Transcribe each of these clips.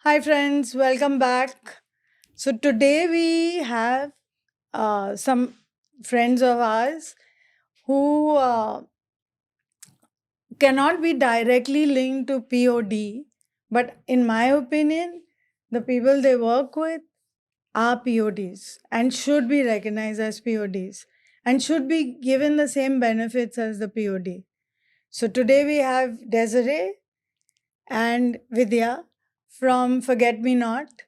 Hi, friends, welcome back. So, today we have some friends of ours who cannot be directly linked to POD, but in my opinion, the people they work with are PODs and should be recognized as PODs and should be given the same benefits as the POD. So, today we have Desiree and Vidya from Forget Me Not,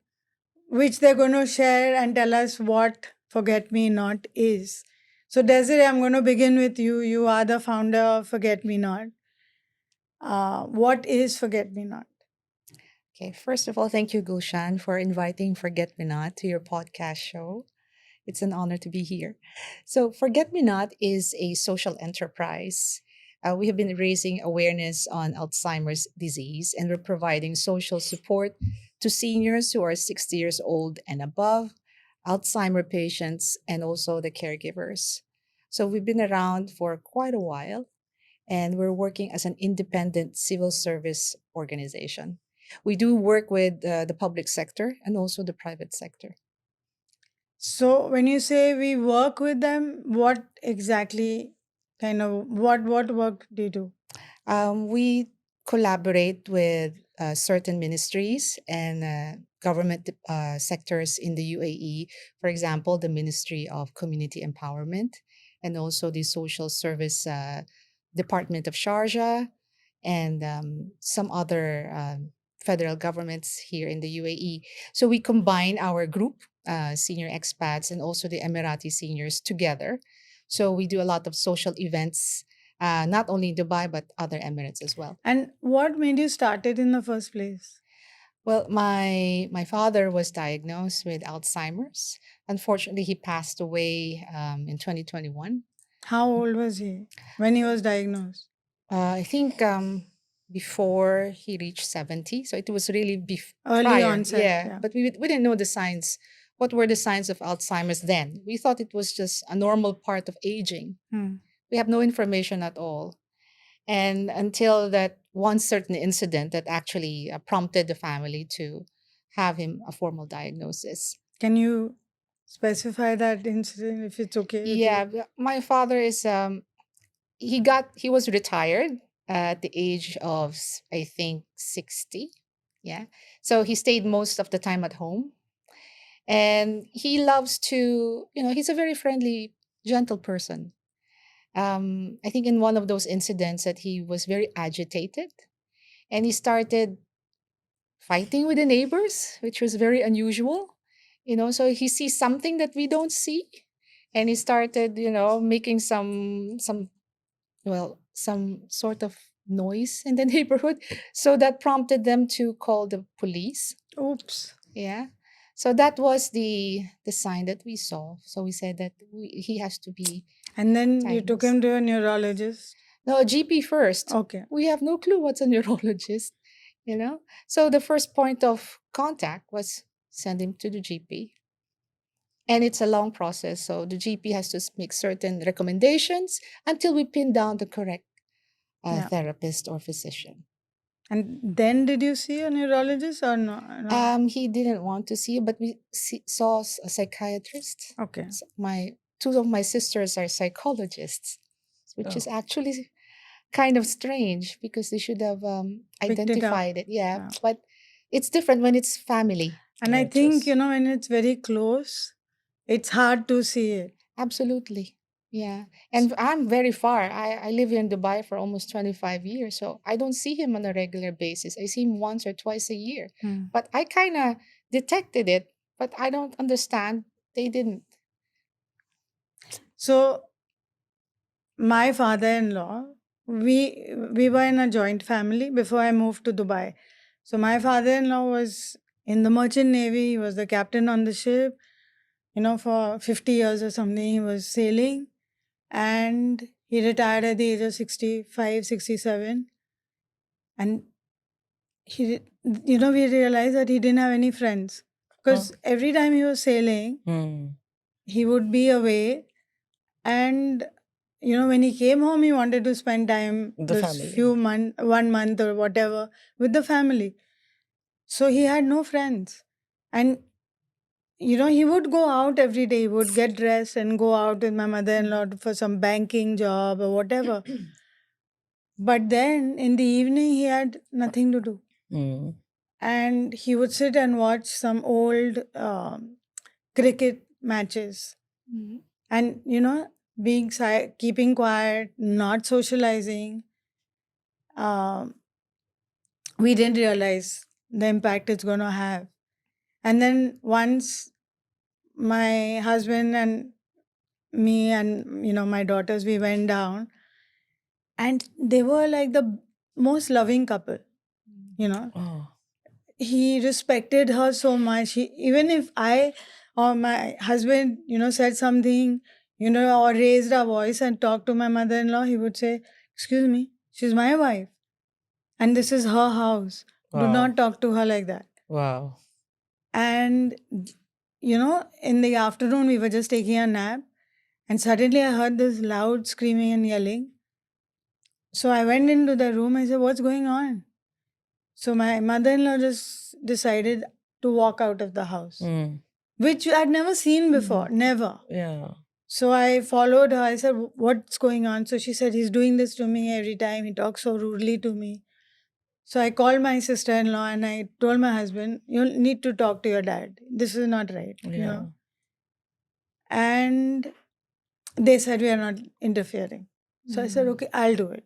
which they're going to share and tell us what Forget Me Not is. So, Desiree, I'm going to begin with you. You are the founder of Forget Me Not. What is Forget Me Not? Okay, first of all, thank you, Gulshan, for inviting Forget Me Not to your podcast show. It's an honor to be here. So, Forget Me Not is a social enterprise. We have been raising awareness on Alzheimer's disease, and we're providing social support to seniors who are 60 years old and above, Alzheimer patients, and also the caregivers. So, we've been around for quite a while, and we're working as an independent civil service organization. We do work with the public sector and also the private sector. So, when you say we work with them, what exactly what work do you do? We collaborate with certain ministries and government sectors in the UAE. For example, the Ministry of Community Empowerment and also the Social Service Department of Sharjah and some other federal governments here in the UAE. So we combine our group, senior expats, and also the Emirati seniors together. So we do a lot of social events, not only in Dubai, but other Emirates as well. And what made you start it in the first place? Well, my father was diagnosed with Alzheimer's. Unfortunately, he passed away in 2021. How old was he when he was diagnosed? I think before he reached 70. So it was really Early prior. onset, Yeah. yeah. But we didn't know the signs. What were the signs of Alzheimer's then? We thought it was just a normal part of aging. Hmm. We have no information at all. And until that one certain incident that actually prompted the family to have him a formal diagnosis. Can you specify that incident if it's okay with you? Yeah, my father is he was retired at the age of I think 60. Yeah. So he stayed most of the time at home, and he loves to, he's a very friendly, gentle person. I think in one of those incidents that he was very agitated, and he started fighting with the neighbors, which was very unusual. So he sees something that we don't see, and he started, making some sort of noise in the neighborhood. So that prompted them to call the police. Oops. Yeah. So that was the sign that we saw. So we said that he has to be And then you took diagnosed. him to a neurologist. No, a GP first. Okay. We have no clue what's a neurologist. So the first point of contact was send him to the GP. And it's a long process. So the GP has to make certain recommendations until we pin down the correct Yeah. therapist or physician. And then did you see a neurologist or no? No. He didn't want to see, but we saw a psychiatrist. Okay. My two of my sisters are psychologists, which is Oh. actually kind of strange because they should have Picked it up. identified it. Yeah, Yeah. but it's different when it's family. And I think, when it's very close, it's hard to see it. Absolutely. Yeah. And I'm very far. I live here in Dubai for almost 25 years. So I don't see him on a regular basis. I see him once or twice a year. Hmm. But I kind of detected it, but I don't understand. They didn't. So my father-in-law, we were in a joint family before I moved to Dubai. So my father-in-law was in the merchant navy. He was the captain on the ship. For 50 years or something, he was sailing, and he retired at the age of 65, 67. And we realized that he didn't have any friends because every time he was sailing, he would be away. And, when he came home, he wanted to spend time, The this family. few month, 1 month or whatever, with the family. So he had no friends. And he would go out every day. He would get dressed and go out with my mother-in-law for some banking job or whatever. But then in the evening, he had nothing to do. Mm. And he would sit and watch some old cricket matches. And, being keeping quiet, not socializing. We didn't realize the impact it's going to have. And then once my husband and me and my daughters, we went down, and they were like the most loving couple. Oh. He respected her so much. Even if I or my husband said something, or raised our voice and talked to my mother-in-law, he would say, "Excuse me, she's my wife and this is her house. Do Wow. not talk to her like that." Wow. And in the afternoon, we were just taking a nap, and suddenly I heard this loud screaming and yelling. So I went into the room. I said, "What's going on?" So my mother-in-law just decided to walk out of the house, Mm. which I'd never seen before, never. Yeah. So I followed her. I said, "What's going on?" So she said, "He's doing this to me every time. He talks so rudely to me." So I called my sister-in-law and I told my husband, "You need to talk to your dad. This is not right." Yeah. And they said, "We are not interfering." So I said, "Okay, I'll do it."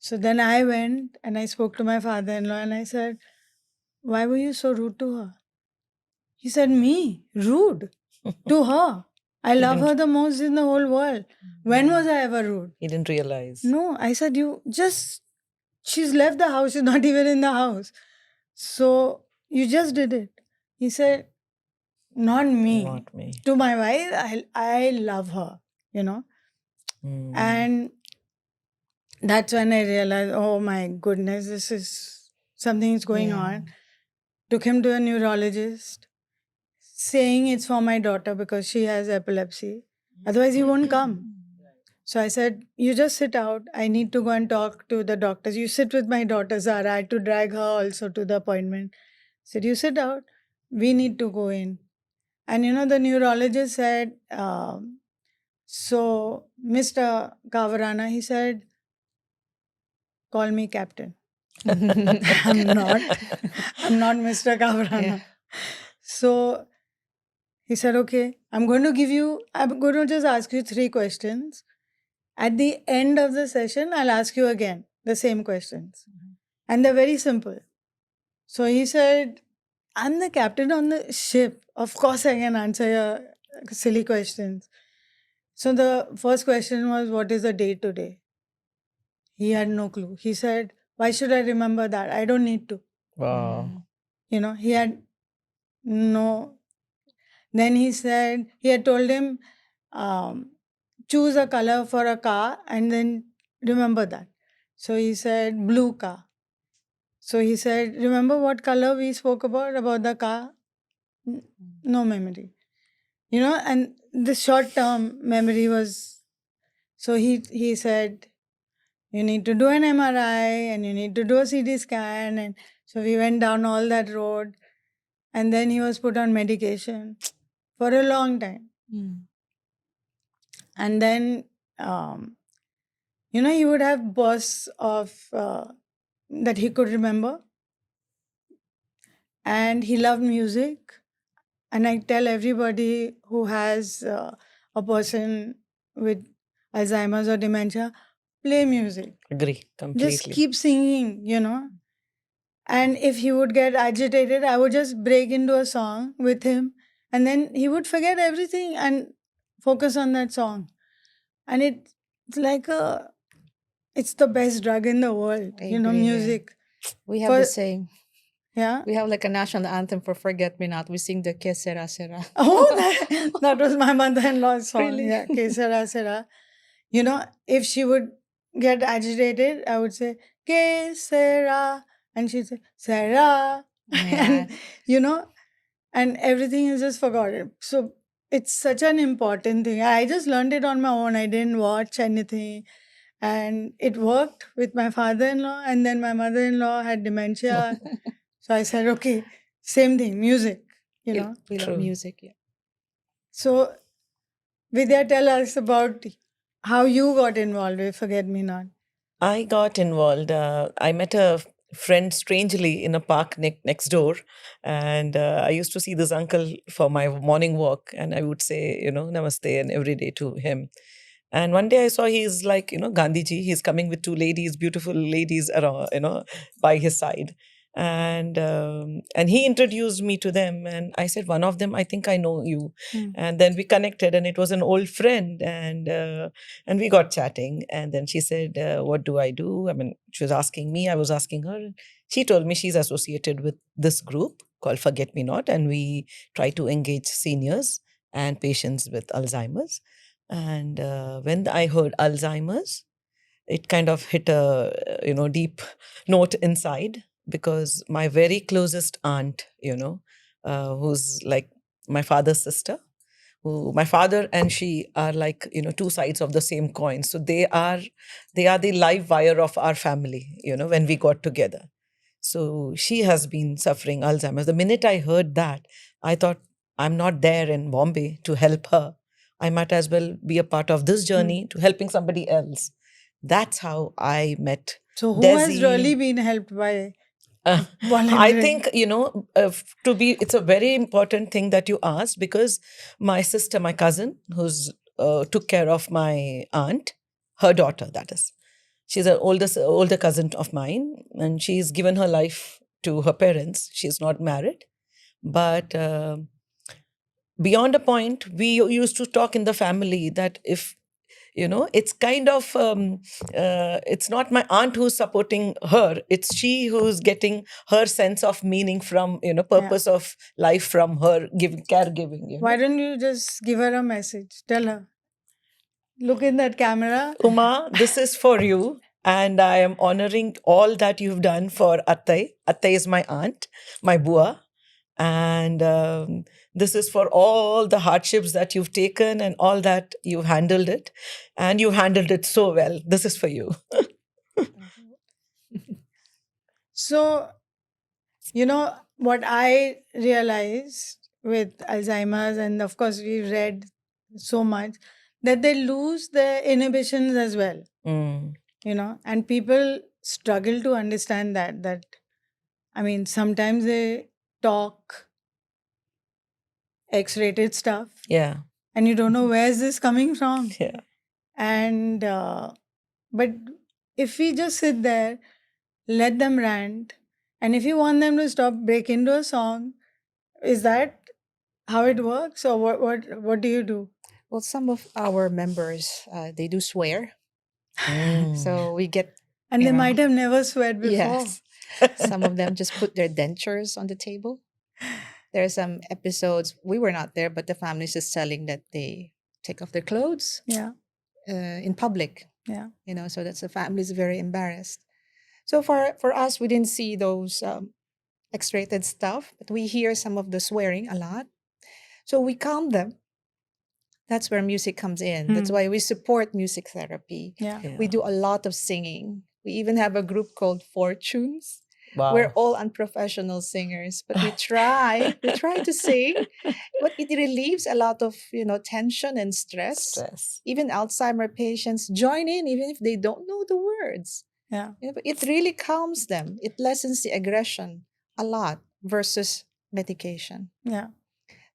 So then I went and I spoke to my father-in-law and I said, "Why were you so rude to her?" He said, "Me? Rude? To her? I He love her didn't- the most in the whole world. When was I ever rude?" He didn't realize. No, I said, she's left the house. She's not even in the house. So you just did it. He said, "Not me. Not me. To my wife, I love her, Mm. And that's when I realized, oh my goodness, this is something is going Yeah. on. Took him to a neurologist, saying it's for my daughter because she has epilepsy. Otherwise, he won't come. So I said, "You just sit out. I need to go and talk to the doctors. You sit with my daughter, Zara." I had to drag her also to the appointment. I said, "You sit out. We need to go in." And the neurologist said, so Mr. Kavarana, he said, "Call me Captain." I'm not. I'm not Mr. Kavarana. Yeah. So he said, "Okay, I'm going to just ask you 3 questions. At the end of the session, I'll ask you again the same questions. And they're very simple." So he said, "I'm the captain on the ship. Of course, I can answer your silly questions." So the first question was, "What is the date today?" He had no clue. He said, "Why should I remember that? I don't need to." Wow. He had no. Then he had told him, choose a color for a car and then remember that. So he said, "Blue car." So he said, "Remember what color we spoke about the car?" No memory. And the short term memory was, so he said, "You need to do an MRI and you need to do a CT scan." And so we went down all that road, and then he was put on medication for a long time. And then, he would have bursts of that he could remember. And he loved music. And I tell everybody who has a person with Alzheimer's or dementia, play music. Agree completely. Just keep singing. And if he would get agitated, I would just break into a song with him. And then he would forget everything and focus on that song. And it's like it's the best drug in the world, I agree, yeah. music. We have the For- same. Yeah. We have like a national anthem for Forget Me Not. We sing the Que Sera Sera. Oh, that was my mother-in-law's song. Really? Yeah, Que sera sera. If she would get agitated, I would say, "Que sera," and she'd say, "Sera," Yeah. and and everything is just forgotten. So it's such an important thing. I just learned it on my own. I didn't watch anything. And it worked with my father-in-law, and then my mother-in-law had dementia. So I said, "Okay, Same thing, music, you We, know. we love True. music. Yeah. So, Vidya, tell us about how you got involved with Forget Me Not. I got involved. I met a friend strangely in a park next door, and I used to see this uncle for my morning walk, and I would say, namaste and every day to him. And one day I saw he's like, Gandhiji. He's coming with two ladies, beautiful ladies around, by his side. And he introduced me to them, and I said, one of them, I think I know you. Hmm. And then we connected, and it was an old friend, and we got chatting. And then she said, what do I do? I mean, she was asking me, I was asking her. She told me she's associated with this group called Forget Me Not, and we try to engage seniors and patients with Alzheimer's. And when I heard Alzheimer's, it kind of hit a deep note inside, because my very closest aunt, who's like my father's sister, who my father and she are like two sides of the same coin. So they are the live wire of our family. When we got together, so she has been suffering Alzheimer's. The minute I heard that, I thought, I'm not there in Bombay to help her. I might as well be a part of this journey to helping somebody else. That's how I met So, who has Desi. really been helped by I volunteering? think, it's a very important thing that you asked, because my sister, my cousin, who's took care of my aunt, her daughter, that is. She's an older cousin of mine, and she's given her life to her parents. She's not married. But beyond a point, we used to talk in the family that if it's kind of it's not my aunt who's supporting her, it's she who's getting her sense of meaning from purpose of life from her caregiving. Why don't you just give her a message? Tell her. Look in that camera. Uma, this is for you, and I am honoring all that you've done for Attai. Attai is my aunt, my bua, and this is for all the hardships that you've taken and all that you've handled it, and you handled it so well. This is for you. So, what I realized with Alzheimer's, and of course, we read so much, that they lose their inhibitions as well, Mm. And people struggle to understand that, I mean, sometimes they talk X-rated stuff, Yeah. and you don't know where's this coming from. Yeah. And, but if we just sit there, let them rant, and if you want them to stop, break into a song, is that how it works, or what do you do? Well, some of our members, they do swear. So we get, And you they know, might have never sweat before. yes, some of them just put their dentures on the table. There are some episodes, we were not there, but the family's just telling that they take off their clothes Yeah, in public, yeah. so that's the family's very embarrassed. So for us, we didn't see those X-rated stuff, but we hear some of the swearing a lot. So we calm them. That's where music comes in. That's why we support music therapy. Yeah. Yeah. We do a lot of singing. We even have a group called Fortunes. Wow. We're all unprofessional singers, but we try to sing. But it relieves a lot of tension and stress. Stress. Even Alzheimer patients join in, even if they don't know the words. Yeah. But it really calms them. It lessens the aggression a lot versus medication. Yeah.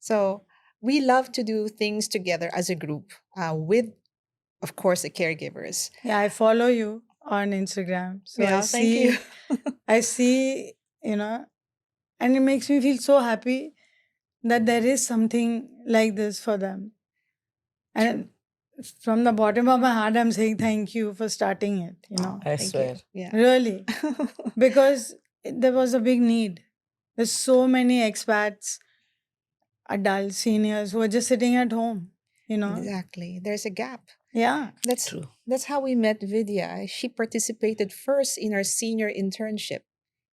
So we love to do things together as a group with, of course, the caregivers. Yeah, I follow you on Instagram. So Yeah, I thank see, you. I see, and it makes me feel so happy that there is something like this for them. And from the bottom of my heart, I'm saying thank you for starting it, I Thank swear. you. Yeah. really, because there was a big need. There's so many expats, adults, seniors who are just sitting at home, Exactly. There's a gap. Yeah. True. That's how we met Vidya. She participated first in our senior internship.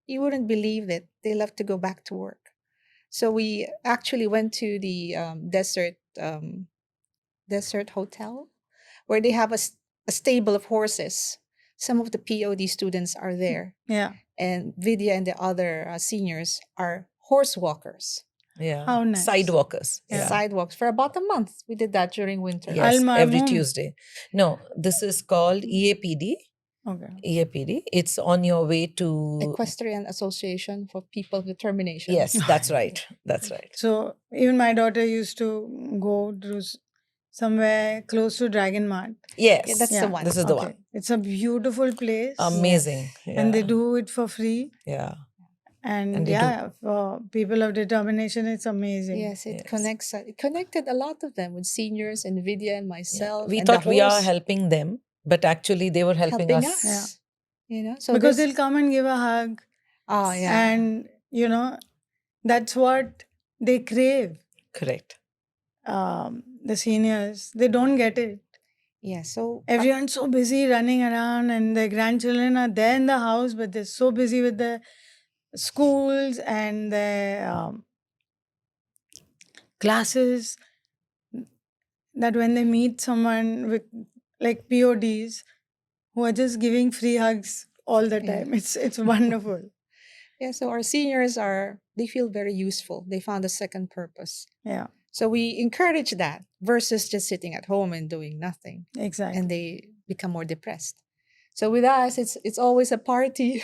You wouldn't believe it. They love to go back to work. So we actually went to the desert hotel where they have a stable of horses. Some of the POD students are there, Yeah. and Vidya and the other seniors are horse walkers, Yeah. How nice. Sidewalkers. Yeah. sidewalks for about a month. We did that during winter. Yes, Al every Marmoon. Tuesday. No, this is called EAPD. Okay. EAPD. It's on your way to. Equestrian Association for People with Termination. Yes, that's right. That's right. So even my daughter used to go to somewhere close to Dragon Mart. Yes, Yeah, that's the one. This is the one. It's a beautiful place. Amazing. Yeah. And they do it for free. Yeah. And, And they do- yeah, for people of determination, it's amazing. Yes, it Yes. connects. It connected a lot of them with seniors and Vidya and Yeah. myself. We and the thought we are horse helping them, but actually they were helping, us. Yeah. You know, so Because this- they'll come and give a hug. oh yeah, And, that's what they crave. Correct. The seniors, they don't get it. yeah. So Everyone's so busy running around, and their grandchildren are there in the house, but they're so busy with their schools and their classes that when they meet someone with like PODs who are just giving free hugs all the Yeah. time, it's wonderful. yeah, so our seniors they feel very useful. They found a second purpose. Yeah, So we encourage that versus just sitting at home and doing nothing, exactly. and they become more depressed. So with us, it's always a party.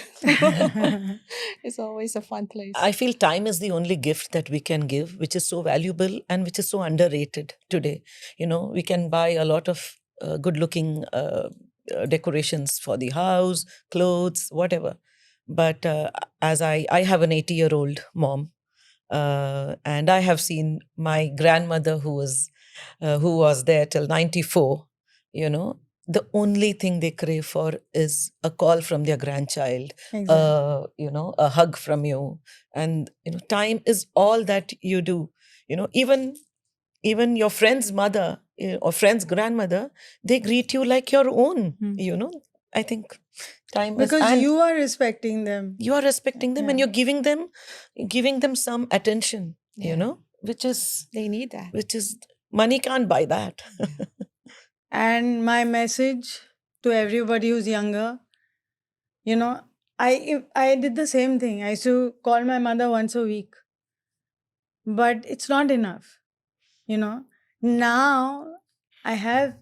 It's always a fun place. I feel time is the only gift that we can give, which is so valuable and which is so underrated today. We can buy a lot of good looking decorations for the house, clothes, whatever. But as I have an 80-year-old mom, and I have seen my grandmother who was there till 94, the only thing they crave for is a call from their grandchild, Exactly. a hug from you. And, time is all that you do. Even your friend's mother or friend's grandmother, they greet you like your own, I think time is. Because And you are respecting them. you are respecting them and Yeah. you're giving them some attention, Yeah. which is They need that. money can't buy that. And my message to everybody who's younger, I did the same thing. I used to call my mother once a week, but it's not enough. Now I have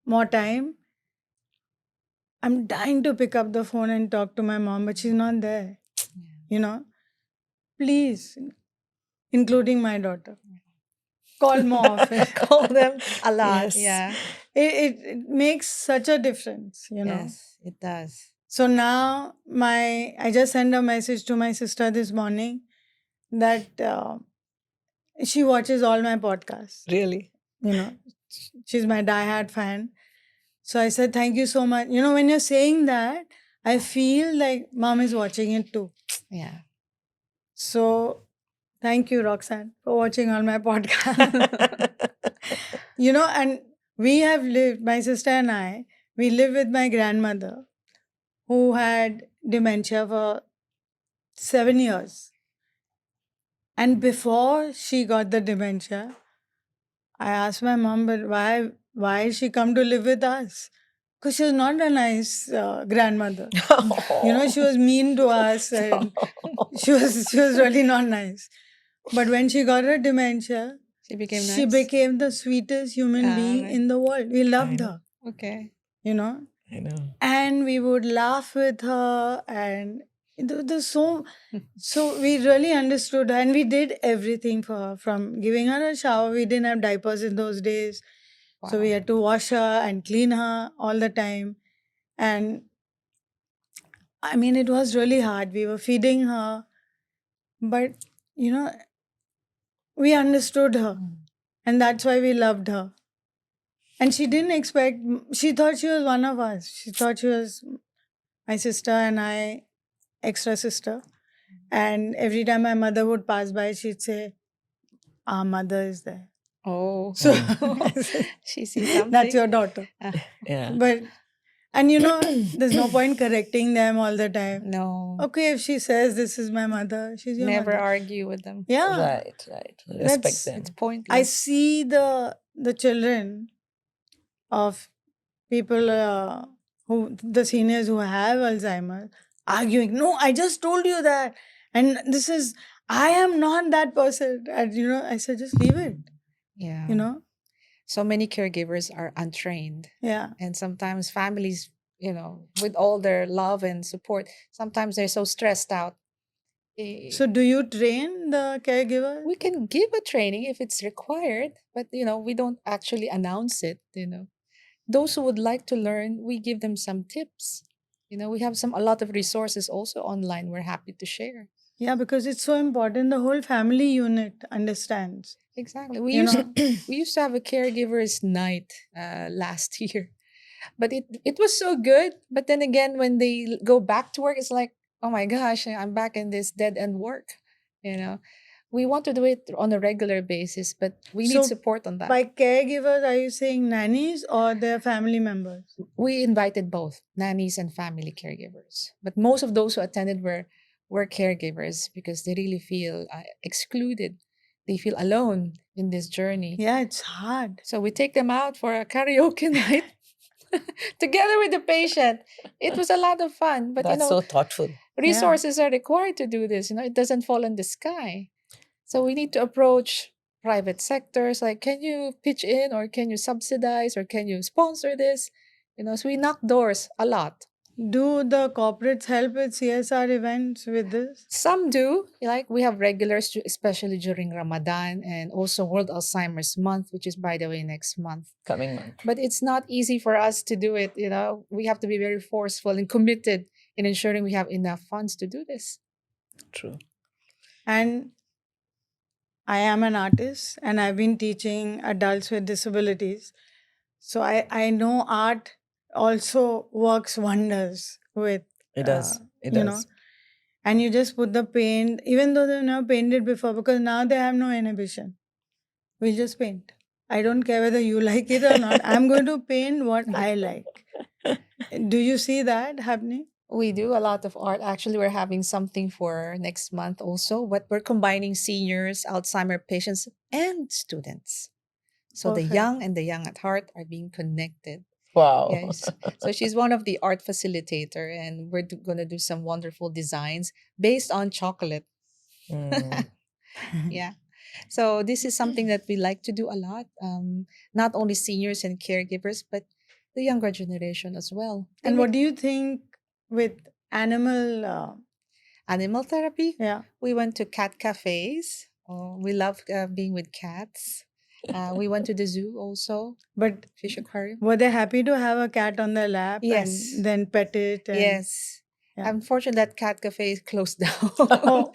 more time. I'm dying to pick up the phone and talk to my mom, but she's not there. Please, including my daughter, call more often. Call them a lot. Yes. Yeah. It makes such a difference, Yes, it does. So now I just sent a message to my sister this morning that she watches all my podcasts. Really? She's my diehard fan. So I said, thank you so much. When you're saying that, I feel like mom is watching it too. Yeah. So thank you, Roxanne, for watching all my podcasts. And we have lived, my sister and I, we live with my grandmother who had dementia for 7 years. And before she got the dementia, I asked my mom, but why she come to live with us? Because she was not a nice grandmother. She was mean to us and she was really not nice. But when she got her dementia, She became she nice. became the sweetest human being right. in the world. We loved know. her, Okay. I know. and we would laugh with her, and there's so we really understood her, and we did everything for her, from giving her a shower. We didn't have diapers in those days, so we Wow. had to wash her and clean her all the time. And I mean, it was really hard. We were feeding her, but we understood her, and that's why we loved her. And she didn't expect, she thought she was one of us. She thought she was my sister and I, extra sister. And every time my mother would pass by, she'd say, our mother is there. Oh. So She sees something. that's your daughter. Yeah. But, and there's no point correcting them all the time. No. Okay, if she says this is my mother, she's your Never mother. argue with them. Yeah. Right. Respect That's- them. It's pointless. I see the children of people the seniors who have Alzheimer's arguing. No, I just told you that, and this is I am not that person. And, I said, just leave it, Yeah. you know? So many caregivers are untrained. Yeah. And sometimes families, with all their love and support, sometimes they're so stressed out. So, do you train the caregiver? We can give a training if it's required, but we don't actually announce it. Those who would like to learn, we give them some tips. We have a lot of resources also online we're happy to share. Yeah, because it's so important. The whole family unit understands. Exactly. We You used know, we used to have a caregivers night last year, but it was so good. But then again, when they go back to work, it's like, oh my gosh, I'm back in this dead end work. You know, we want to do it on a regular basis, but we need So, support on that. by caregivers, are you saying nannies or their family members? We invited both nannies and family caregivers, but most of those who attended were caregivers because they really feel excluded. They feel alone in this journey. Yeah, it's hard. So we take them out for a karaoke night together with the patient. It was a lot of fun, but That's so thoughtful. resources are required to do this. It doesn't fall in the sky. So we need to approach private sectors like, can you pitch in, or can you subsidize, or can you sponsor this? So we knock doors a lot. Do the corporates help with CSR events with this? Some do, like we have regulars, especially during Ramadan and also World Alzheimer's Month, which is, by the way, next month. Coming month. But it's not easy for us to do it. We have to be very forceful and committed in ensuring we have enough funds to do this. True. And I am an artist and I've been teaching adults with disabilities. So I know art also works wonders with, It does. It you does. know, and you just put the paint, even though they've never painted before, because now they have no inhibition. We'll just paint. I don't care whether you like it or not. I'm going to paint what I like. Do you see that happening? We do a lot of art. Actually, we're having something for next month also, but we're combining seniors, Alzheimer patients, and students. So the Perfect. young and the young at heart are being connected. Wow. Yes. So she's one of the art facilitator, and we're going to do some wonderful designs based on chocolate. Mm. Yeah. So this is something that we like to do a lot. Not only seniors and caregivers, but the younger generation as well. They And what make do you think with animal? animal therapy? Yeah. We went to cat cafes. Oh, we love being with cats. We went to the zoo also, But fish aquarium. were they happy to have a cat on their lap Yes. and then pet it? And, Yes. Yeah. Unfortunately, that cat cafe is closed down. Oh.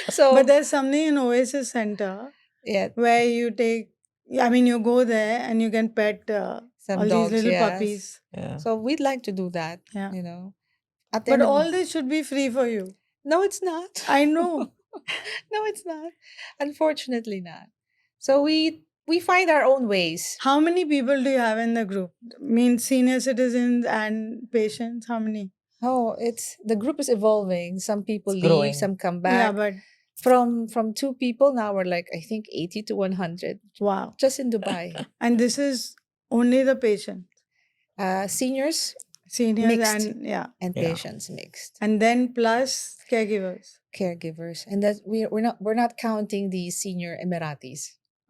So, But there's something in Oasis Center yeah, where you you go there and you can pet some all dogs, these little yes. puppies. Yeah. So we'd like to do that. Yeah. At the But end of all this should be free for you. No, it's not. I know. No, it's not. Unfortunately, not. So we find our own ways. How many people do you have in the group? Means senior citizens and patients? How many? Oh, the group is evolving. Some people It's leave, growing. some come Yeah, back. but From 2 people now we're like, I think, 80 to 100 wow. just in Dubai. And this is only the patient, Seniors seniors Mixed. and yeah. and Yeah. patients mixed. And then plus caregivers. Caregivers, and that we're not counting the senior Emiratis,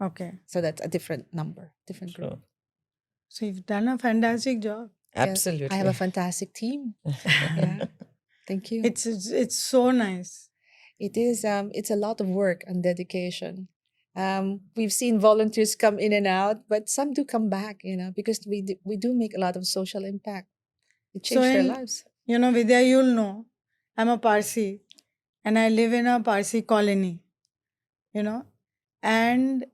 Okay. so that's a different number, different group. True. So you've done a fantastic job. Yes, Absolutely. I have a fantastic team. Yeah, thank you. It's so nice. It is. It's a lot of work and dedication. We've seen volunteers come in and out, but some do come back. Because we do make a lot of social impact. It So changed their in- lives. Vidya, you'll know, I'm a Parsi and I live in a Parsi colony, and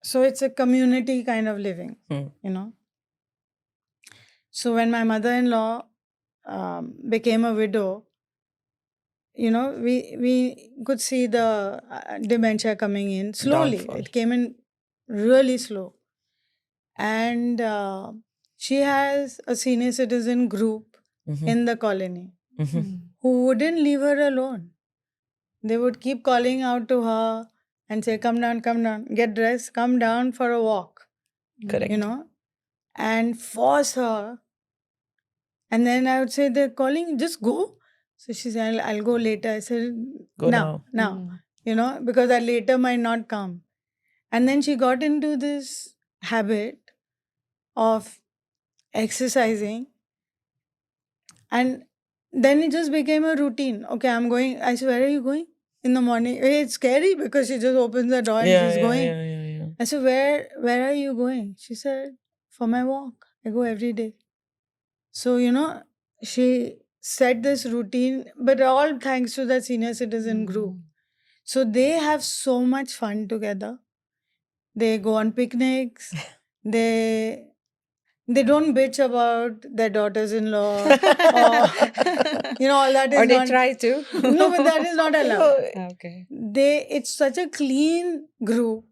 so it's a community kind of living, Hmm. So when my mother-in-law became a widow, we could see the dementia coming in slowly. Downfall. It came in really slow. And she has a senior citizen group Mhm. in the colony Mhm. who wouldn't leave her alone. They would keep calling out to her and say, come down, get dressed, come down for a walk, Correct. and force her. And then I would say, they're calling, just go. So she said, I'll go later. I said, Go now, now. Mm. because that later might not come. And then she got into this habit of exercising. And then it just became a routine. Okay, I'm going. I said, where are you going? In the morning. It's scary because she just opens the door and Yeah, she's yeah, going. yeah. I said, where are you going? She said, for my walk. I go every day. So, she set this routine, but all thanks to the senior citizen group. Mm. So they have so much fun together. They go on picnics. They don't bitch about their daughters-in-law. Or, all that is Or they not. try to. No, but that is not allowed. Okay. It's such a clean group,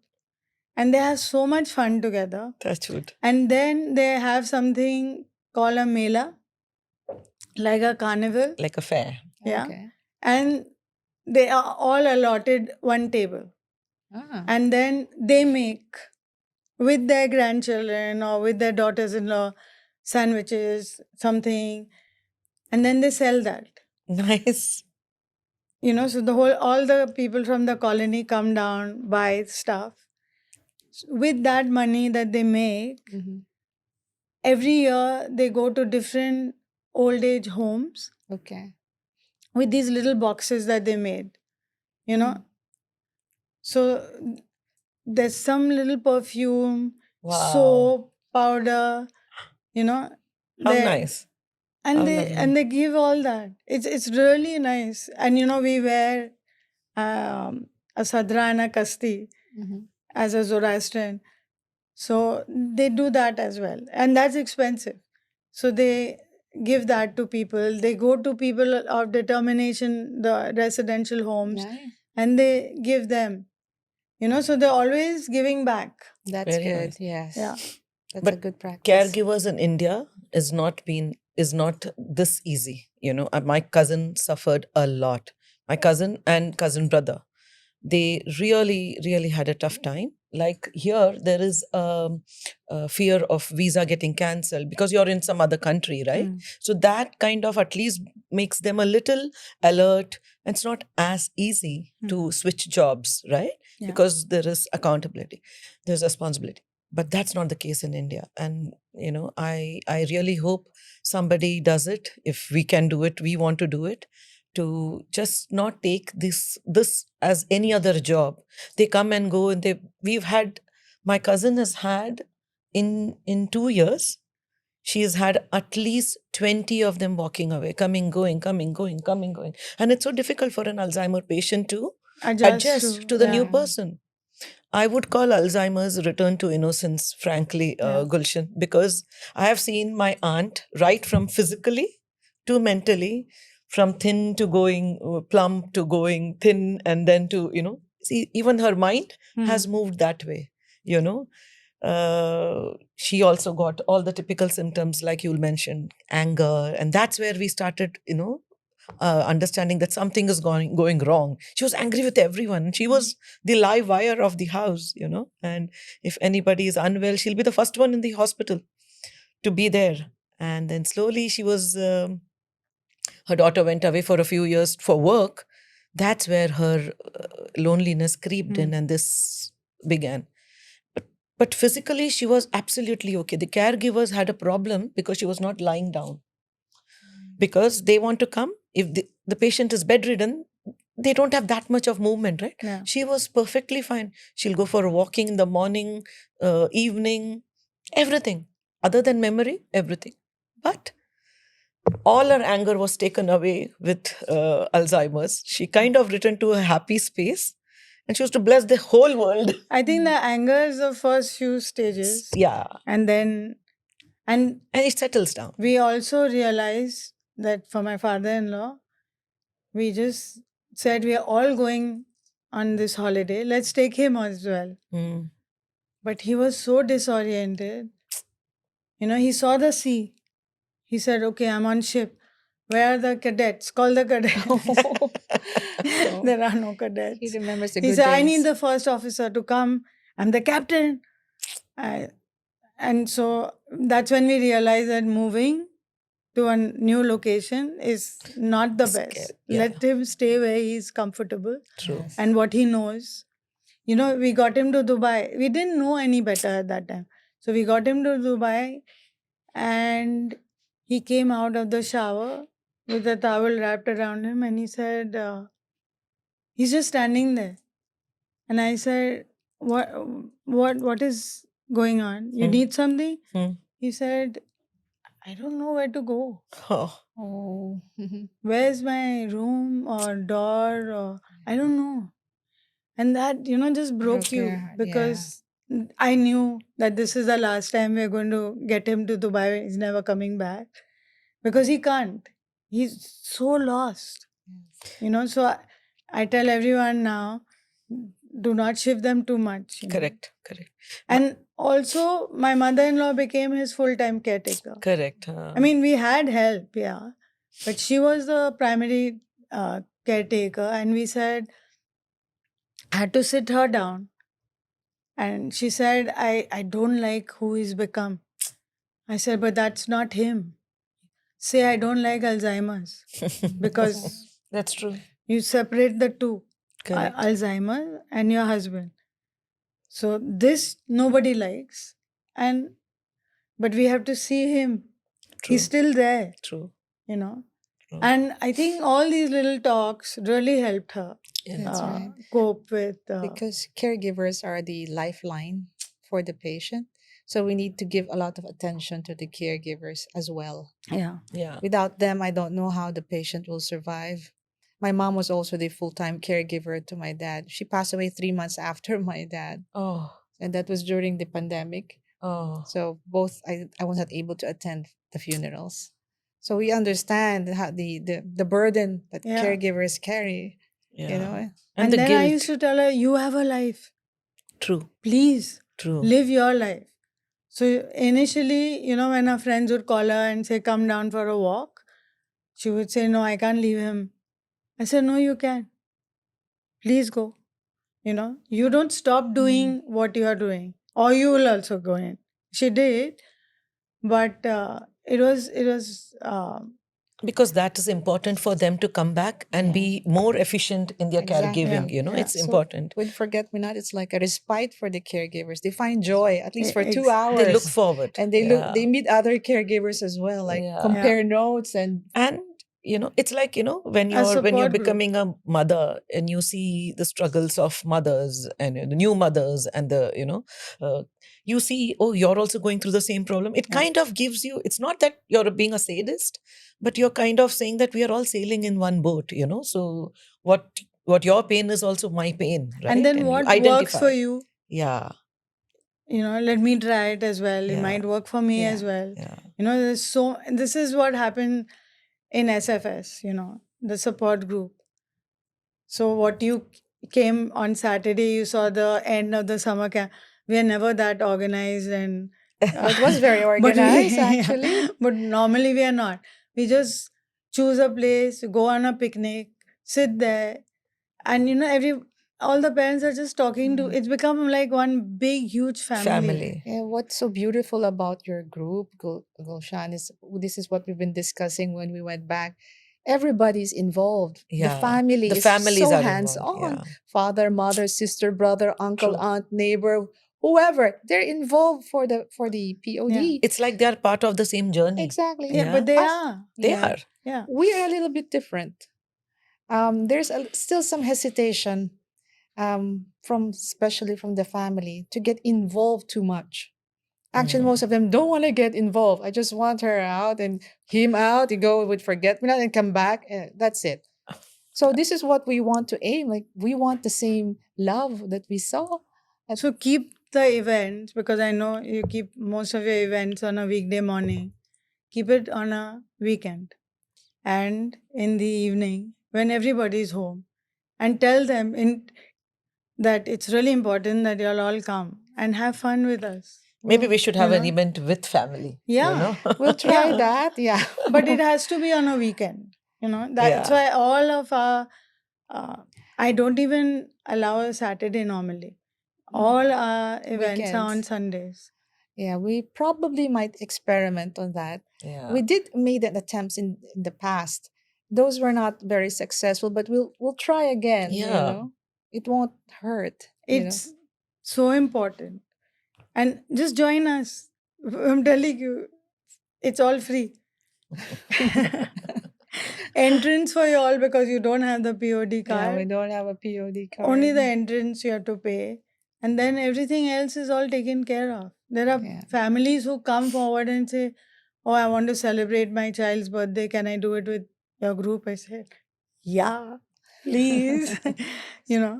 and they have so much fun together. Touch wood. And then they have something called a mela, like a carnival. Like a fair. Yeah. Okay. And they are all allotted one table. Ah. And then they make with their grandchildren or with their daughters-in-law sandwiches, something, and then they sell that. Nice. So all the people from the colony come down, buy stuff. With that money that they make, Mhm. every year they go to different old age homes Okay. with these little boxes that they made. Mm. So there's some little perfume, Wow. soap, powder, How they- nice. and How they lovely. and they give all that. It's really nice. And we wear a sadra and a kasti Mhm. as a Zoroastrian. So they do that as well. And that's expensive. So they give that to people. They go to people of determination, the residential homes, Nice. and they give them. So they're always giving back. That's Very good. nice. Yes. Yeah. That's a But good practice. Caregivers in India is not this easy. My cousin suffered a lot. My cousin and cousin brother, they really, really had a tough time. Like here, there is a fear of visa getting cancelled because you're in some other country, right? Mm. So that kind of at least makes them a little alert. It's not as easy to switch jobs, right? Yeah. Because there is accountability, there's responsibility. But that's not the case in India. And I really hope somebody does it. If we can do it, we want to do it, to just not take this as any other job. They come and go, and my cousin has had in 2 years, she has had at least 20 of them walking away, coming, going, coming, going, coming, going. And it's so difficult for an Alzheimer patient to adjust to the new yeah. person. I would call Alzheimer's return to innocence, frankly, Yeah. Gulshan, because I have seen my aunt right from physically to mentally, from thin to going plump to going thin, and then to, see, even her mind has moved that way, She also got all the typical symptoms, like you mentioned, anger. And that's where we started, understanding that something is going wrong. She was angry with everyone. She was the live wire of the house, and if anybody is unwell, she'll be the first one in the hospital to be there. And then slowly she was, her daughter went away for a few years for work. That's where her loneliness creeped in, and this began. But physically, she was absolutely okay. The caregivers had a problem because she was not lying down. Because they want to come. If the patient is bedridden, they don't have that much of movement, right? Yeah. She was perfectly fine. She'll go for a walking in the morning, evening, everything. Other than memory, everything. But all her anger was taken away with Alzheimer's. She kind of returned to a happy space, and she was to bless the whole world. I think the anger is the first few stages. Yeah. And then, and it settles down. we also realized that for my father-in-law, we just said we are all going on this holiday. Let's take him as well. Mm. But he was so disoriented. He saw the sea. He said, okay, I'm on ship. Where are the cadets? Call the cadets. There are no cadets. He remembers the He good said, I days. need the first officer to come. I'm the captain. And so that's when we realized that moving to a new location is not the Scary, best. yeah. Let him stay where he's comfortable True. Yes. and what he knows. You know, we got him to Dubai. We didn't know any better at that time. So we got him to Dubai, and he came out of the shower with a towel wrapped around him, and he said, he's just standing there. And I said, what is going on? You Hmm. need something? Hmm. He said, I don't know where to go. Oh, Oh. Where's my room or door, or I don't know. And that, you know, just broke Broke your you, heart, yeah. because I knew that this is the last time we're going to get him to Dubai. He's never coming back because he can't. He's so lost. You know, so I tell everyone now, do not shift them too much. You know. correct, correct, And also, my mother-in-law became his full-time caretaker. correct. I mean, we had help, yeah, but she was the primary caretaker, and we said, I had to sit her down, and she said, I don't like who he's become. I said, but that's not him. Say, I don't like Alzheimer's, because that's true. you separate the two, Correct. Alzheimer's and your husband. So this nobody likes, but we have to see him. True. He's still there, True. you know. True. And I think all these little talks really helped her Yeah. That's right. cope with. Because caregivers are the lifeline for the patient. So we need to give a lot of attention to the caregivers as well. Yeah. Yeah. Without them, I don't know how the patient will survive. My mom was also the full-time caregiver to my dad. She passed away 3 months after my dad, Oh. and that was during the pandemic. Oh. So both I was not able to attend the funerals. So we understand how the burden that Yeah. caregivers carry. Yeah. You know, And the then guilt. I used to tell her, you have a life. True. Please True. live your life. So initially, you know, when her friends would call her and say, come down for a walk, she would say, no, I can't leave him. I said, no, you can. Please go. You know, you don't stop doing what you are doing, or you will also go in. She did, but it was Because that is important for them to come back and Yeah. be more efficient in their Exactly. caregiving. Yeah, You know, yeah. it's So important. with Forget Me Not, it's like a respite for the caregivers. They find joy at least for Ex- 2 hours. They look forward. and they Yeah. they meet other caregivers as well, like Yeah. compare notes and And you know, it's like, you know, when A you're support group. becoming a mother and you see the struggles of mothers and the new mothers and the, you know, you see, oh, you're also going through the same problem. It Yeah. kind of gives you, it's not that you're being a sadist, but you're kind of saying that we are all sailing in one boat, you know. So what your pain is also my pain, right? And then you what works identify. for you, Yeah. you know, let me try it as well. It Yeah. might work for me Yeah. as well. Yeah. You know, this is what happened in SFS, you know, the support group. So what you came on Saturday, you saw the end of the summer camp. We are never that organized, and it was very but organized, yeah, actually. but normally we are not. We just choose a place, go on a picnic, sit there, and you know, all the parents are just talking to. It's become like one big, huge family. Family. Yeah, what's so beautiful about your group, Gulshan, is this is what we've been discussing when we went back. Everybody's involved. Yeah. The family The is families so are hands involved. on. Yeah. Father, mother, sister, brother, uncle, True. aunt, neighbor, whoever. They're involved for the POD. Yeah. It's like they are part of the same journey. Exactly. Yeah, Yeah. but they Us- are. They Yeah. are. Yeah. We are a little bit different. There's still some hesitation from especially from the family to get involved too much. Actually, most of them don't want to get involved. I just want her out and him out. You go with Forget Me Not and come back. And that's it. So this is what we want to aim. Like we want the same love that we saw. So keep the events, because I know you keep most of your events on a weekday morning. Keep it on a weekend and in the evening when everybody is home, and tell them that it's really important that you'll all come and have fun with us. Maybe we should have you an know? event with family. Yeah. You know? We'll try Yeah. that. Yeah. But it has to be on a weekend. You know, that's Yeah. why all of our I don't even allow a Saturday normally. All our events are on Weekends. Sundays. Yeah, we probably might experiment on that. Yeah. We did made an attempts in the past. Those were not very successful, but we'll try again, you Yeah. know. It won't hurt, you know. It's so important. And just join us. I'm telling you, it's all free. Entrance for you all because you don't have the POD Yeah, card. we don't have a POD card. Only the entrance you have to pay. And then everything else is all taken care of. There are Yeah. families who come forward and say, "Oh, I want to celebrate my child's birthday. Can I do it with your group?" I said, "Yeah, please." you know.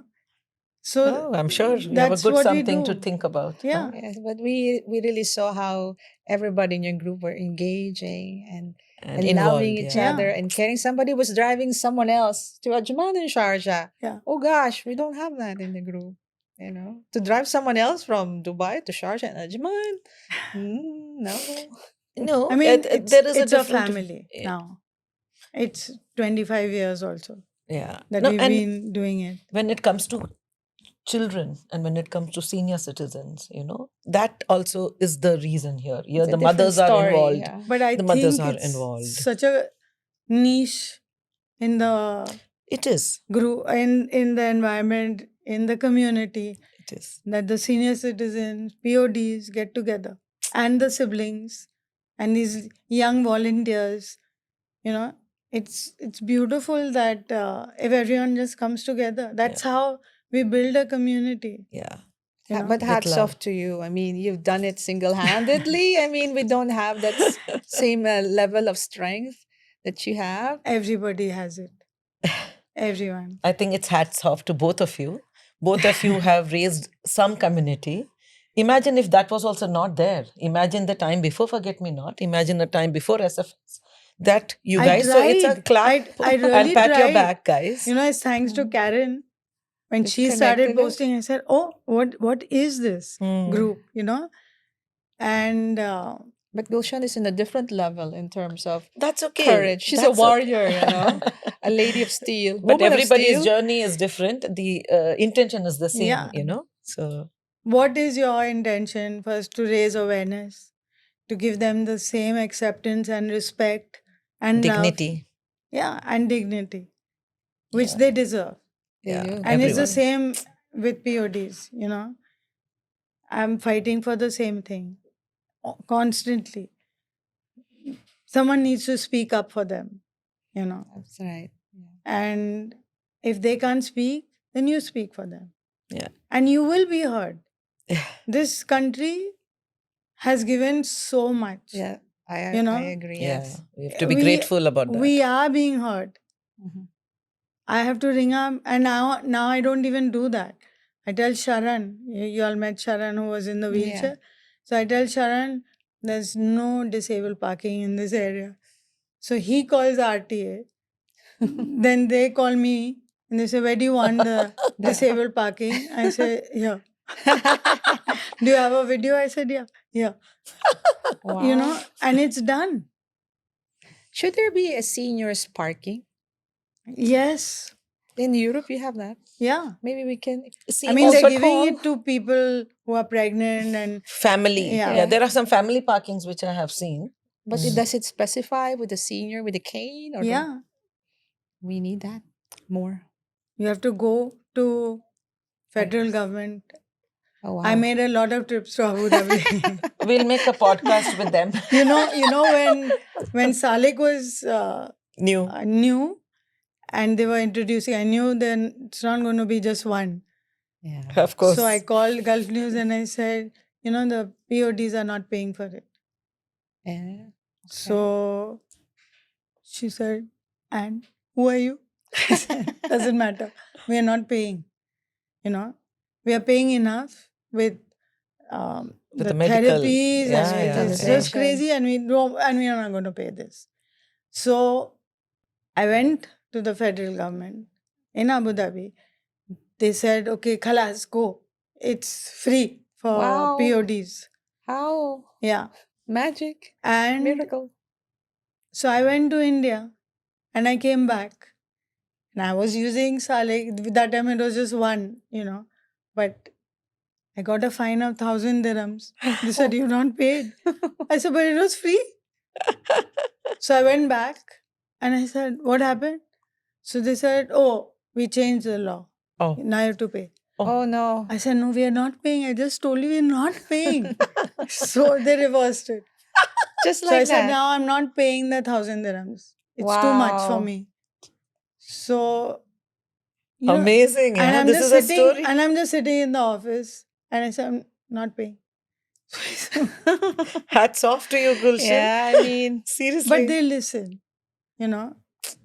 So Oh, I'm sure you have a that's good what we something to do. think about. huh? Yeah. Yes, but we really saw how everybody in your group were engaging and And loving involved. each Yeah. other and caring. Somebody was driving someone else to Ajman and Sharjah. Yeah. Oh gosh, we don't have that in the group. You know, to drive someone else from Dubai to Sharjah and Ajman. No. No, I mean, there is it's a a different. family Yeah. now. It's 25 years also Yeah. that No, we've and been doing it. when it comes to children and when it comes to senior citizens, that also is the reason here. Here, It's a the different mothers are story, involved. yeah. But I The mothers think are it's involved. such a niche in the It is. group, in the environment, in the community, It is. that the senior citizens, PODs get together, and the siblings, and these young volunteers. It's beautiful that if everyone just comes together, that's how we build a community. Yeah. But With hats love. off to you. I mean, you've done it single-handedly. I mean, we don't have that same level of strength that you have. Everybody has it. Everyone. I think it's hats off to both of you. Both of you have raised some community. Imagine if that was also not there. Imagine the time before Forget Me Not. Imagine the time before SFS. That you I guys. So it's a tried. clap I and really pat your tried. back, guys. It's thanks to Karen. When Just she started connected it. posting, I said, "Oh, what is this Hmm. group?" And But Gulshan is in a different level in terms of That's okay. courage. She's a That's okay. warrior, a lady of steel. But Woman of everybody's steel. journey is different. The intention is the same, Yeah. So what is your intention? First, to raise awareness, to give them the same acceptance and respect and love. dignity. Yeah, and dignity, which Yeah. they deserve. They Yeah. do. And it's the Everyone. same with PODs. I'm fighting for the same thing constantly. Someone needs to speak up for them. That's right. And if they can't speak, then you speak for them. Yeah. And you will be heard. This country has given so much. Yeah, I agree. Yeah. Yes. We have to be We- grateful about that. We are being heard. Mhm. I have to ring up, and now I don't even do that. I tell Sharan, you all met Sharan who was in the Yeah. wheelchair. So I tell Sharan, there's no disabled parking in this area. So he calls RTA. Then they call me and they say, "Where do you want the disabled parking?" I say, "Here." "Do you have a video?" I said, "Yeah." "Yeah." Wow. And it's done. Should there be a seniors parking? Yes. In Europe, you have that. Yeah. Maybe we can. See, I mean, also they're giving call- it to people who are pregnant and family. Yeah. Yeah. There are some family parkings which I have seen. But does it specify with the senior with the cane? Or the- yeah, we need that more. you have to go to federal government. Oh wow. I made a lot of trips to Abu Dhabi. We'll make a podcast with them. When Salik was New. new and they were introducing, I knew then it's not going to be just one. Yeah. Of course. So I called Gulf News and I said, the PODs are not paying for it. Yeah. So she said, "And who are you?" I said, "Doesn't matter. We are not paying. We are paying enough with With the the medical- therapies Yeah, and yeah, it's yeah. just crazy, and we are not going to pay this." So I went to the federal government in Abu Dhabi. They said, "Okay, khalas, go. It's free for Wow. PODs." How Yeah. magic And miracle. so I went to India and I came back. And I was using Salik. That time it was just one, But I got a fine of 1,000 dirhams. They said, "You're not paid." I said, "But it was free." So I went back and I said, "What happened?" So they said, "Oh, we changed the law. Oh. Now you have to pay." Oh no. I said, "No, we are not paying. I just told you we're not paying." So they reversed it. Just So I like said, that. "Now I'm not paying the 1,000 dirhams. It's too much for Wow. me." So, you know, Amazing. and Yeah, I'm this just is a sitting, story. and I'm just sitting in the office, and I said, "I'm not paying." Hats off to you, Gulshan. Yeah, I mean, Seriously. But they listen, you know.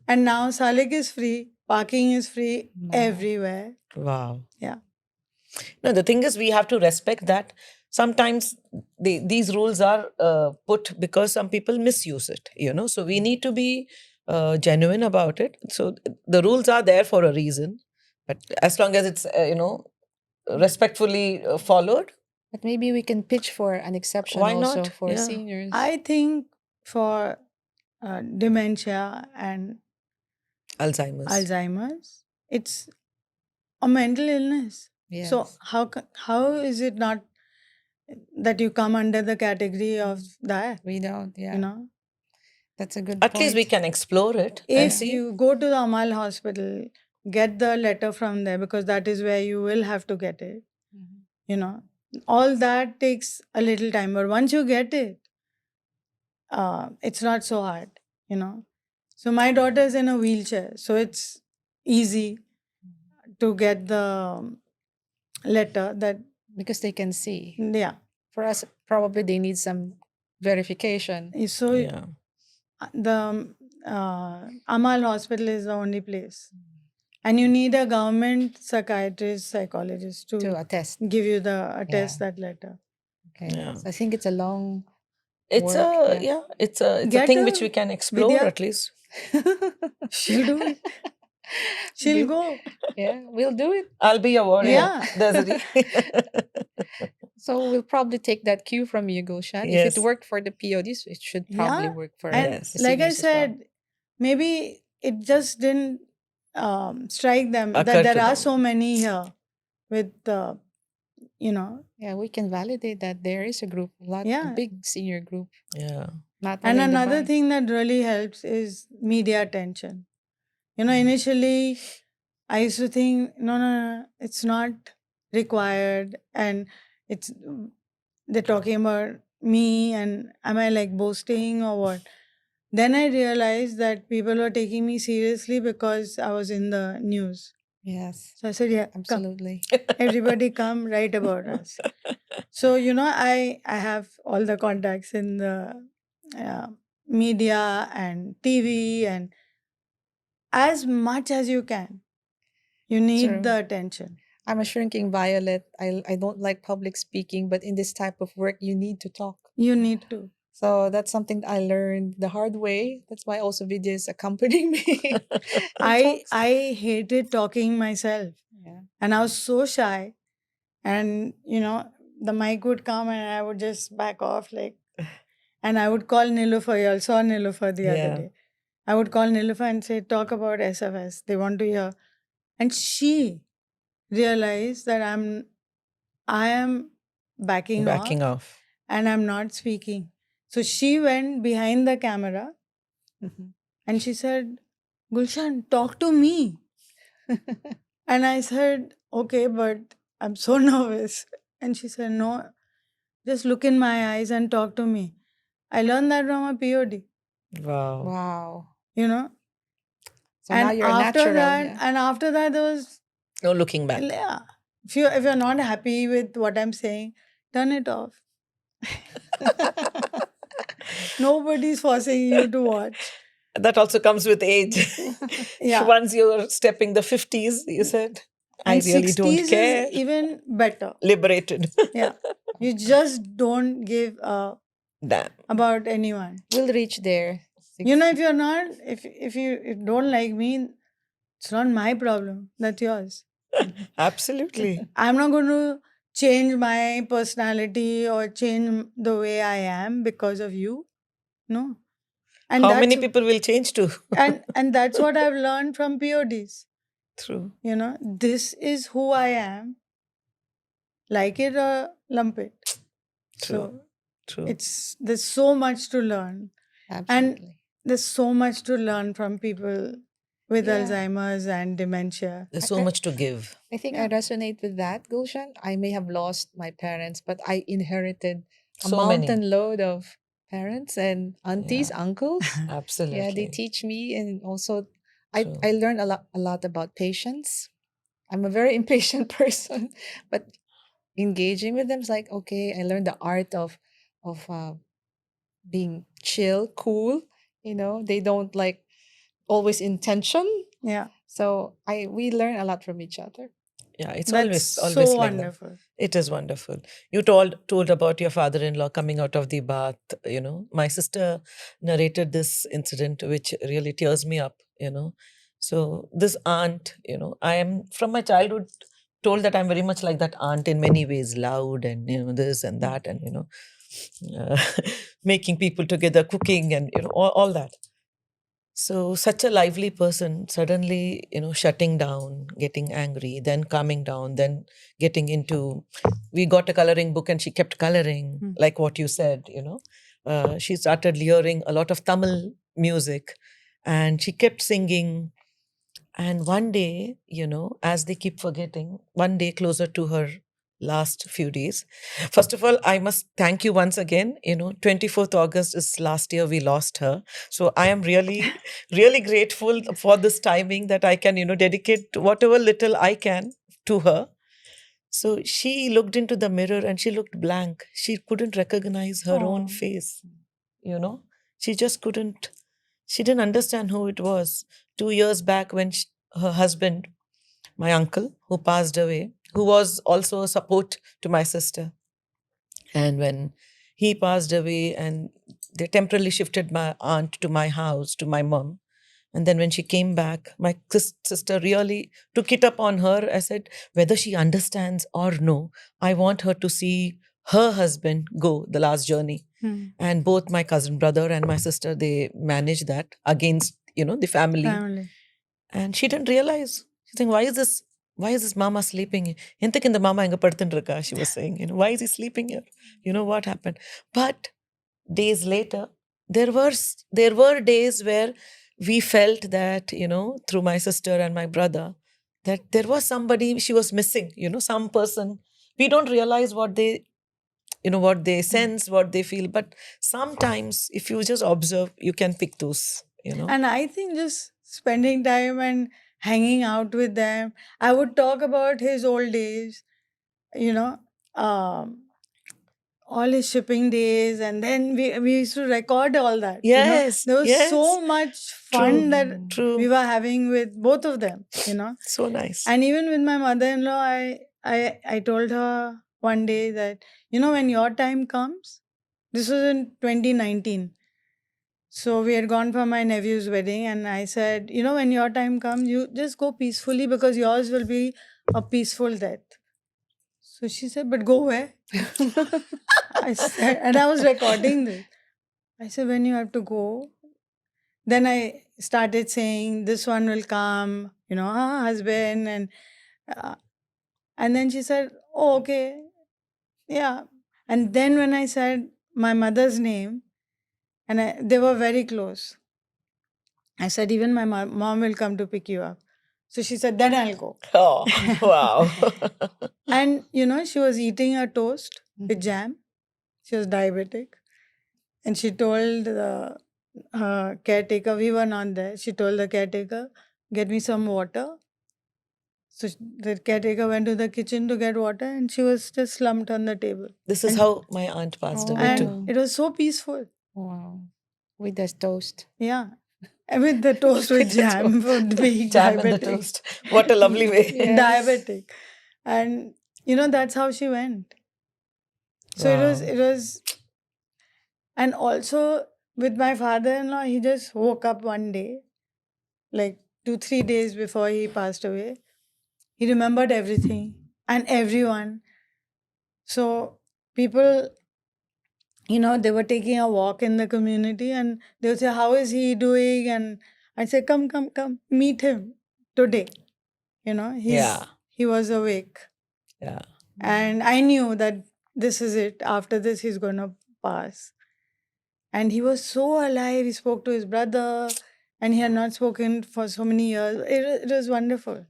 And now Salik is free, parking is free Wow. everywhere. Wow. Yeah. No, the thing is, we have to respect that. Sometimes these rules are put because some people misuse it, you know. So we need to be genuine about it. So the rules are there for a reason, but as long as it's respectfully followed, but maybe we can pitch for an exception why also not? for Yeah. seniors. I think for dementia and Alzheimer's, it's a mental illness. Yes. So how is it not that you come under the category of that? we don't. Yeah. You know, That's a good At point. least we can explore it and if see. you go to the Amal hospital, get the letter from there because that is where you will have to get it. Mhm. You know, all that takes a little time, but once you get it, it's not so hard. You know, so my daughter is in a wheelchair, so it's easy to get the letter that Because they can see. yeah. For us, probably they need some verification. So Yeah. the Amal hospital is the only place, and you need a government psychiatrist, psychologist To to attest. give you the attest that letter. Okay. Yeah. So I think it's a long It's work. it's a Get thing a which we can explore Vidya. at least. She'll do it. She'll go. Yeah, we'll do it. I'll be your warrior. Yeah. Desiree. So we'll probably take that cue from you, Gulshan. If Yes. it worked for the PODs, it should probably Yeah. work for And Yes. the like I seniors as well. said, maybe it just didn't strike them Occur that there to are them. so many here with, you know, Yeah, we can validate that there is a group, a Yeah. big senior group. Yeah. Not and only in another Dubai. thing that really helps is media attention. You know, initially I used to think, no, it's not required, and it's they're talking about me, and am I like boasting or what? Then I realized that people were taking me seriously because I was in the news. Yes, So I said, yeah, come, absolutely. everybody come write about us. So, you know, I have all the contacts in the media and TV, and as much as you can, you need True. the attention. I'm a shrinking violet. I don't like public speaking, but in this type of work, you need to talk. You need to. So that's something I learned the hard way. That's why also Vidya is accompanying me. I hated talking myself, Yeah. and I was so shy, and you know, the mic would come and I would just back off like, and I would call Nilofer. You all saw Nilofer the Yeah. other day. I would call Nilofer and say, talk about SFS. They want to hear. And she realized that I am backing Backing off off. and I'm not speaking. So she went behind the camera Mhm. and she said, Gulshan, talk to me. And I said, okay, but I'm so nervous. And she said, no, just look in my eyes and talk to me. I learned that from a POD, Wow. Wow. you know. So now And you're after natural. that, Yeah. and after that, there was No looking back. yeah. If you're not happy with what I'm saying, turn it off. Nobody's forcing you to watch. That also comes with age. Yeah. Once you're stepping the 50s, you said, I And really 60s don't care. is even better. Liberated. Yeah. You just don't give Damn. about anyone. We'll reach there. You know, if you're not, if you don't like me, it's not my problem. That's yours. Absolutely. I'm not going to change my personality or change the way I am because of you. No. And How that's, many people will change to? and that's what I've learned from PODs. True. You know, this is who I am. like it or lump it. True. So True. there's so much to learn. Absolutely. There's so much to learn from people with Yeah. Alzheimer's and dementia. There's so I- much to give. I think Yeah. I resonate with that, Gulshan. I may have lost my parents, but I inherited a So many. mountain load of parents and aunties, uncles. Absolutely. Yeah, they teach me, and also I True. I learned a lot about patience. I'm a very impatient person, but engaging with them is like, okay, I learned the art of being chill, cool. They don't like always in tension. Yeah. So we learn a lot from each other. Yeah, it's That's always so like that. wonderful. It is wonderful. You told about your father-in-law coming out of the bath. My sister narrated this incident, which really tears me up. So this aunt, I am from my childhood told that I'm very much like that aunt in many ways, loud and this and that, and uh, making people together, cooking, and all that. So such a lively person suddenly, shutting down, getting angry, then calming down, then getting into. We got a coloring book and she kept coloring, like what you said. She started hearing a lot of Tamil music, and she kept singing. And one day, as they keep forgetting, one day closer to her last few days. First of all, I must thank you once again. 24th August is last year we lost her. So I am really, really grateful for this timing that I can, dedicate whatever little I can to her. So she looked into the mirror and she looked blank. She couldn't recognize her own Oh. face. She just couldn't. She didn't understand who it was. 2 years back, when her husband, my uncle, who passed away, who was also a support to my sister, and when he passed away, and they temporarily shifted my aunt to my house, to my mom. And then when she came back, my sister really took it up on her. I said, whether she understands or no, I want her to see her husband go the last journey. And both my cousin brother and my sister, they managed that against, the family. And she didn't realize. She think, why is this mama sleeping? In the mama enga she was saying, why is he sleeping here? What happened? But days later, there were days where we felt that, through my sister and my brother, that there was somebody she was missing, some person. We don't realize what they sense, what they feel. But sometimes if you just observe, you can pick those, And I think just spending time and hanging out with them. I would talk about his old days, all his shipping days, and then we used to record all that. Yes, There was yes. so much fun that True. we were having with both of them, So nice. And even with my mother-in-law, I told her one day that, when your time comes, this was in 2019. So we had gone for my nephew's wedding, and I said, when your time comes, you just go peacefully because yours will be a peaceful death. So she said, but go where? I said, and I was recording this. I said, when you have to go, then I started saying, this one will come, husband, and then she said, oh, okay, yeah. And then when I said my mother's name, and they were very close, I said, even my mom will come to pick you up. So she said, then I'll go. Oh, wow. And, she was eating a toast with jam. She was diabetic. And she told the caretaker, we were not there. She told the caretaker, get me some water. So the caretaker went to the kitchen to get water, and she was just slumped on the table. This is how my aunt passed away too. And it was so peaceful. Wow. With the toast. Yeah. And with the toast with jam for being Jam diabetic. and the toast. What a lovely way. Yes. Diabetic. And, that's how she went. So Wow. it was, and also with my father-in-law, he just woke up one day, like 2-3 days before he passed away. He remembered everything and everyone. So people, they were taking a walk in the community, and they would say, how is he doing? And I said, come, meet him today. Yeah. He was awake. Yeah. And I knew that this is it. After this, he's going to pass. And he was so alive. He spoke to his brother, and he had not spoken for so many years. It was wonderful,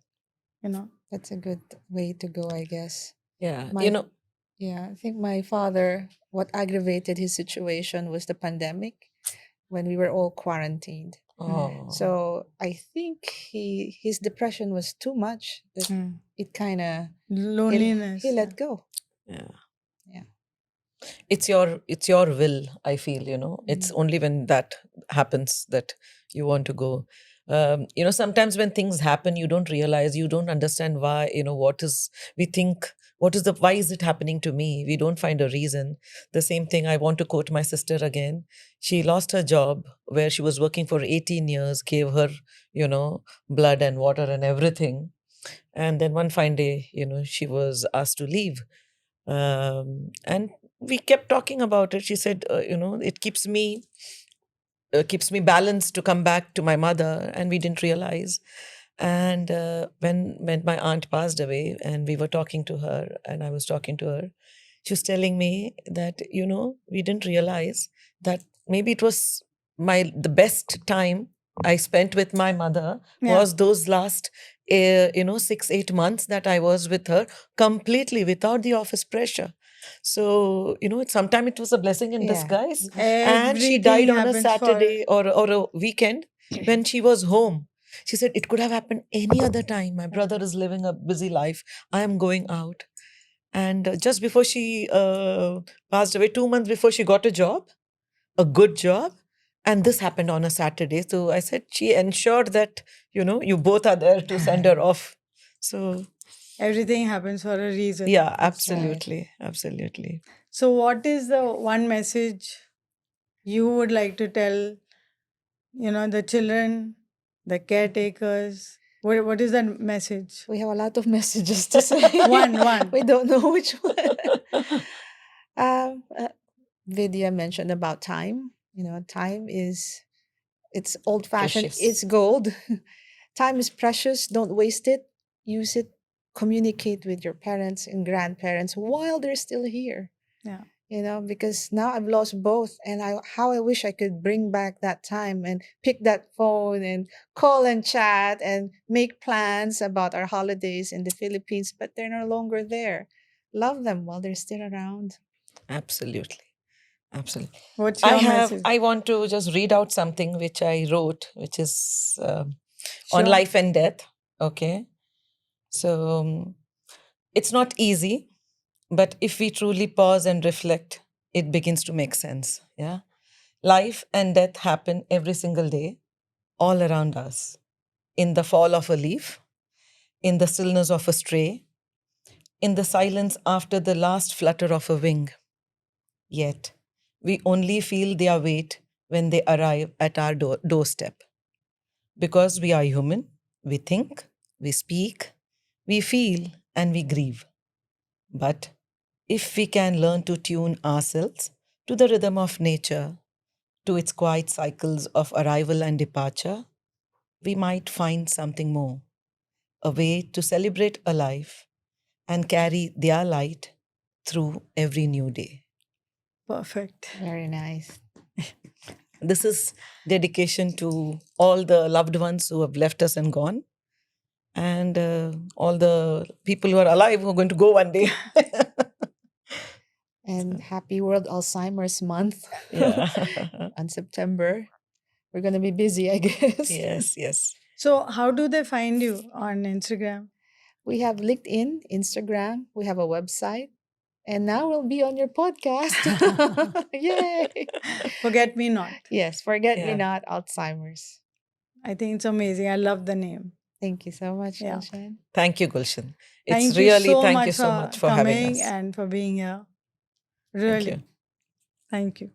you know. That's a good way to go, I guess. Yeah, My you know, Yeah, I think my father, what aggravated his situation was the pandemic when we were all quarantined. oh, So I think his depression was too much that Mm. it kind of Loneliness. he let go. yeah. Yeah. It's your will, I feel, you know. It's only when that happens that you want to go. You know, sometimes when things happen, you don't realize, you don't understand why, you know, we think, why is it happening to me? We don't find a reason. The same thing, I want to quote my sister again. She lost her job where she was working for 18 years, gave her, you know, blood and water and everything. And then one fine day, you know, she was asked to leave. And we kept talking about it. She said, you know, it keeps me balanced to come back to my mother, and we didn't realize. And when my aunt passed away, and we were talking to her, and I was talking to her, she was telling me that, you know, we didn't realize that maybe it was the best time I spent with my mother Yeah. was those last 6-8 months that I was with her completely without the office pressure. So, you know, sometimes it was a blessing in Yeah. disguise. And she Everything died on a happens Saturday or a weekend when she was home. She said it could have happened any other time. My brother is living a busy life. I am going out. And just before she passed away, 2 months before, she got a job, a good job. And this happened on a Saturday. So I said, she ensured that, you know, you both are there to send her off. So, everything happens for a reason. yeah, That's right. absolutely. Absolutely. So, what is the one message you would like to tell, you know, the children, the caretakers? What is that message? We have a lot of messages to say. One. We don't know which one. Vidya mentioned about time. You know, time is it's old fashioned. Precious. It's gold. Time is precious. Don't waste it. Use it. Communicate with your parents and grandparents while they're still here. Yeah. You know, because now I've lost both, and how I wish I could bring back that time and pick that phone and call and chat and make plans about our holidays in the Philippines, but they're no longer there. Love them while they're still around. Absolutely. Absolutely. What's your message? I want to just read out something which I wrote, which is on Sure. life and death. Okay. So it's not easy, but if we truly pause and reflect, it begins to make sense. Yeah. Life and death happen every single day, all around us. In the fall of a leaf, in the stillness of a stray, in the silence after the last flutter of a wing. Yet, we only feel their weight when they arrive at our doorstep. Because we are human, we think, we speak, we feel, and we grieve. But if we can learn to tune ourselves to the rhythm of nature, to its quiet cycles of arrival and departure, we might find something more, a way to celebrate a life and carry their light through every new day. Perfect. Very nice. This is dedication to all the loved ones who have left us and gone, and all the people who are alive who are going to go one day. And happy World Alzheimer's Month Yeah. on September. We're going to be busy, I guess. Yes, yes. So, how do they find you on Instagram? We have LinkedIn, Instagram, we have a website, and now we'll be on your podcast. Yay! Forget Me Not. Yes, forget me Yeah. not Alzheimer's. I think it's amazing. I love the name. Thank you so much, Yeah. Gulshan. Thank you, Gulshan. Thank It's you really, so thank much you so for much for having coming us. and for being here. Thank Really. you. Thank you.